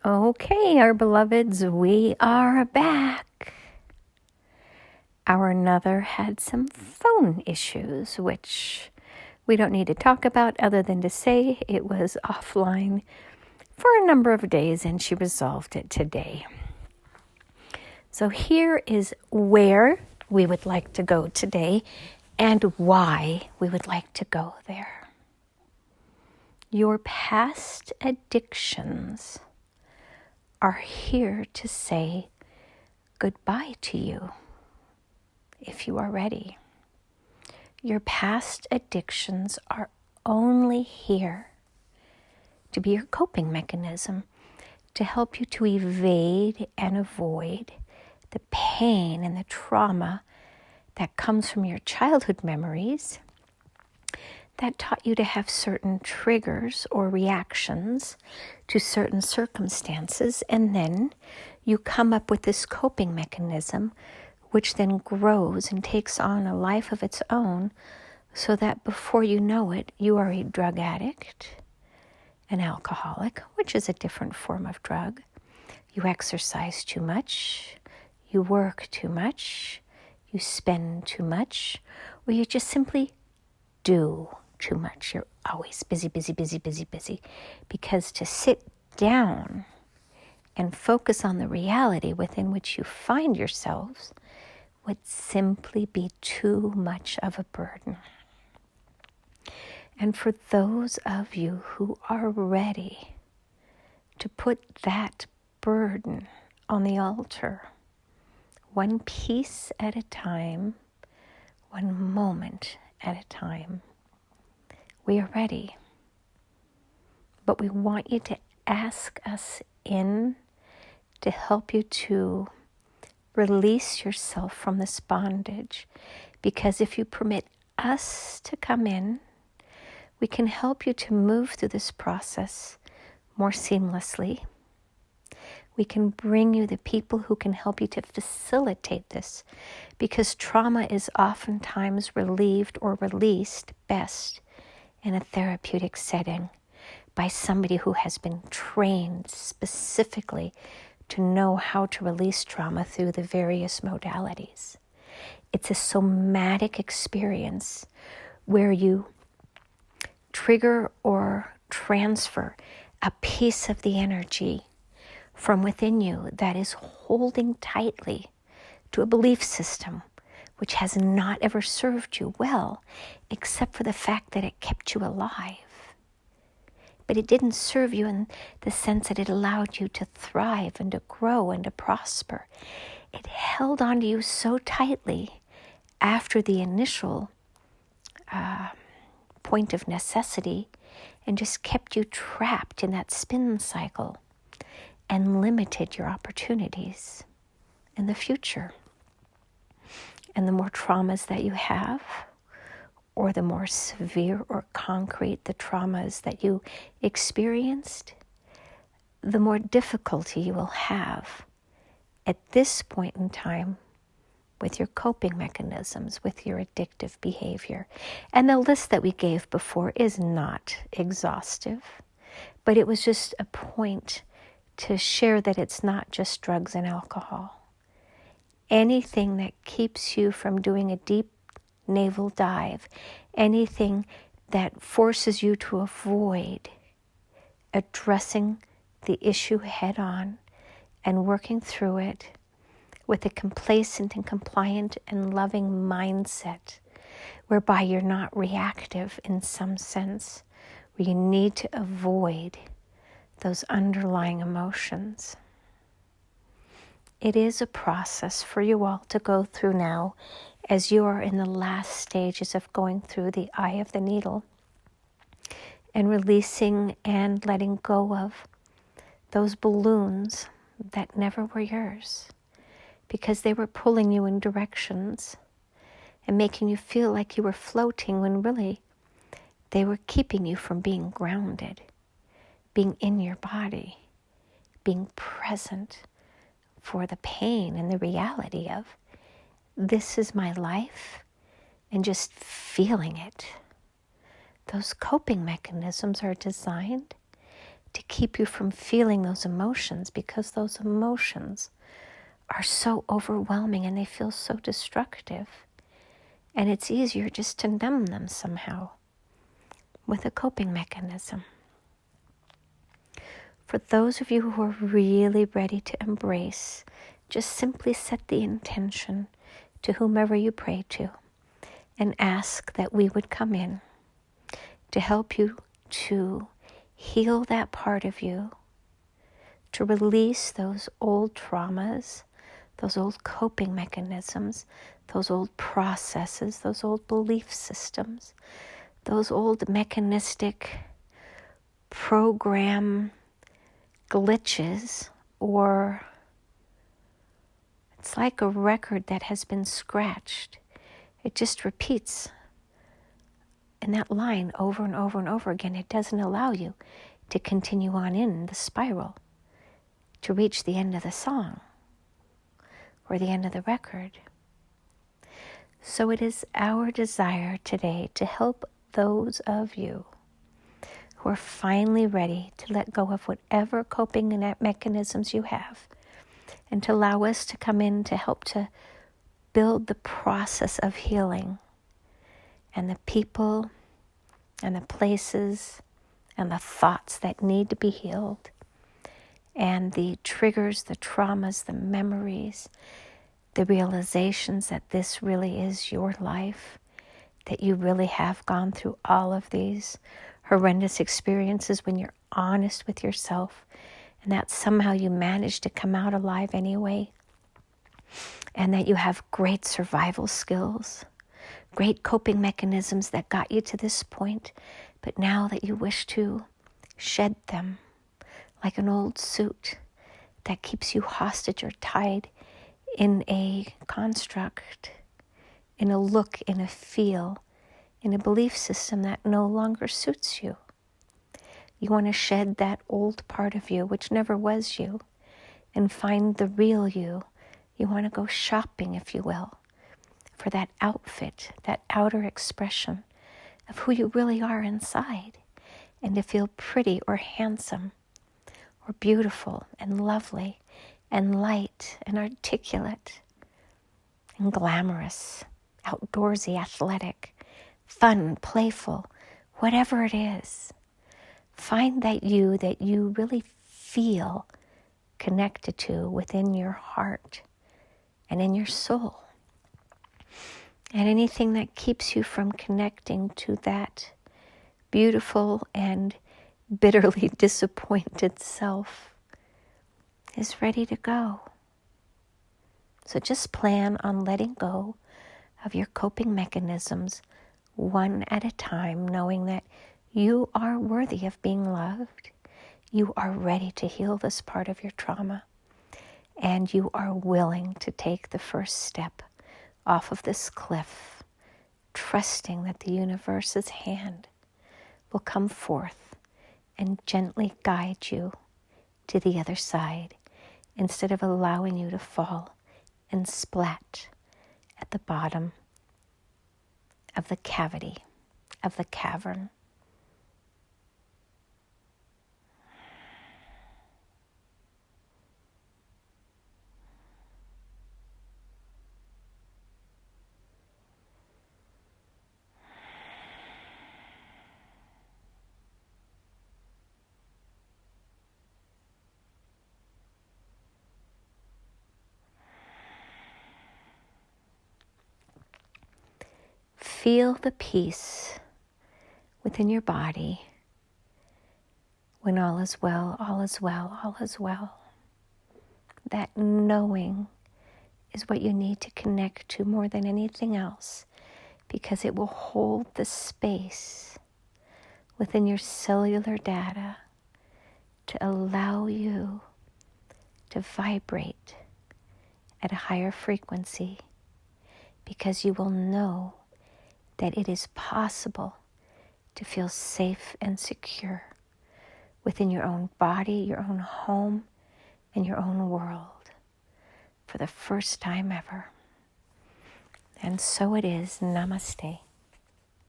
Okay, our beloveds, we are back. Our another had some phone issues, which we don't need to talk about other than to say it was offline for a number of days and she resolved it today. So here is where we would like to go today and why we would like to go there. Your past addictions are here to say goodbye to you if you are ready. Your past addictions are only here to be your coping mechanism, to help you to evade and avoid the pain and the trauma that comes from your childhood memories that taught you to have certain triggers or reactions to certain circumstances, and then you come up with this coping mechanism, which then grows and takes on a life of its own, so that before you know it, you are a drug addict, an alcoholic, which is a different form of drug. You exercise too much, you work too much, you spend too much, or you just simply do too much. You're always busy, because to sit down and focus on the reality within which you find yourselves would simply be too much of a burden. And for those of you who are ready to put that burden on the altar, one piece at a time, one moment at a time, we are ready. But we want you to ask us in to help you to release yourself from this bondage. Because if you permit us to come in, we can help you to move through this process more seamlessly. We can bring you the people who can help you to facilitate this, because trauma is oftentimes relieved or released best in a therapeutic setting by somebody who has been trained specifically to know how to release trauma through the various modalities. It's a somatic experience where you trigger or transfer a piece of the energy from within you that is holding tightly to a belief system which has not ever served you well, except for the fact that it kept you alive. But it didn't serve you in the sense that it allowed you to thrive and to grow and to prosper. It held on to you so tightly after the initial point of necessity and just kept you trapped in that spin cycle and limited your opportunities in the future. And the more traumas that you have, or the more severe or concrete the traumas that you experienced, the more difficulty you will have at this point in time with your coping mechanisms, with your addictive behavior. And the list that we gave before is not exhaustive, but it was just a point to share that it's not just drugs and alcohol. Anything that keeps you from doing a deep navel dive, anything that forces you to avoid addressing the issue head on and working through it with a complacent and compliant and loving mindset, whereby you're not reactive in some sense, where you need to avoid those underlying emotions. It is a process for you all to go through now as you are in the last stages of going through the eye of the needle and releasing and letting go of those balloons that never were yours, because they were pulling you in directions and making you feel like you were floating when really they were keeping you from being grounded, being in your body, being present for the pain and the reality of this is my life, and just feeling it. Those coping mechanisms are designed to keep you from feeling those emotions, because those emotions are so overwhelming and they feel so destructive. And it's easier just to numb them somehow with a coping mechanism. For those of you who are really ready to embrace, just simply set the intention to whomever you pray to and ask that we would come in to help you to heal that part of you, to release those old traumas, those old coping mechanisms, those old processes, those old belief systems, those old mechanistic program glitches, or it's like a record that has been scratched. It just repeats in that line over and over and over again. It doesn't allow you to continue on in the spiral to reach the end of the song or the end of the record. So it is our desire today to help those of you who are finally ready to let go of whatever coping mechanisms you have, and to allow us to come in to help to build the process of healing, and the people and the places and the thoughts that need to be healed, and the triggers, the traumas, the memories, the realizations that this really is your life, that you really have gone through all of these horrendous experiences when you're honest with yourself, and that somehow you managed to come out alive anyway, and that you have great survival skills, great coping mechanisms that got you to this point, but now that you wish to shed them like an old suit that keeps you hostage or tied in a construct, in a look, in a feel, in a belief system that no longer suits you. You want to shed that old part of you, which never was you, and find the real you. You want to go shopping, if you will, for that outfit, that outer expression of who you really are inside, and to feel pretty or handsome or beautiful and lovely and light and articulate and glamorous, outdoorsy, athletic, fun, playful, whatever it is. Find that you really feel connected to within your heart and in your soul. And anything that keeps you from connecting to that beautiful and bitterly disappointed self is ready to go. So just plan on letting go of your coping mechanisms one at a time, knowing that you are worthy of being loved. You are ready to heal this part of your trauma, and you are willing to take the first step off of this cliff, trusting that the universe's hand will come forth and gently guide you to the other side, instead of allowing you to fall and splat at the bottom of the cavity of the cavern. Feel the peace within your body when all is well, all is well, all is well. That knowing is what you need to connect to more than anything else, because it will hold the space within your cellular data to allow you to vibrate at a higher frequency, because you will know that it is possible to feel safe and secure within your own body, your own home, and your own world for the first time ever. And so it is. Namaste.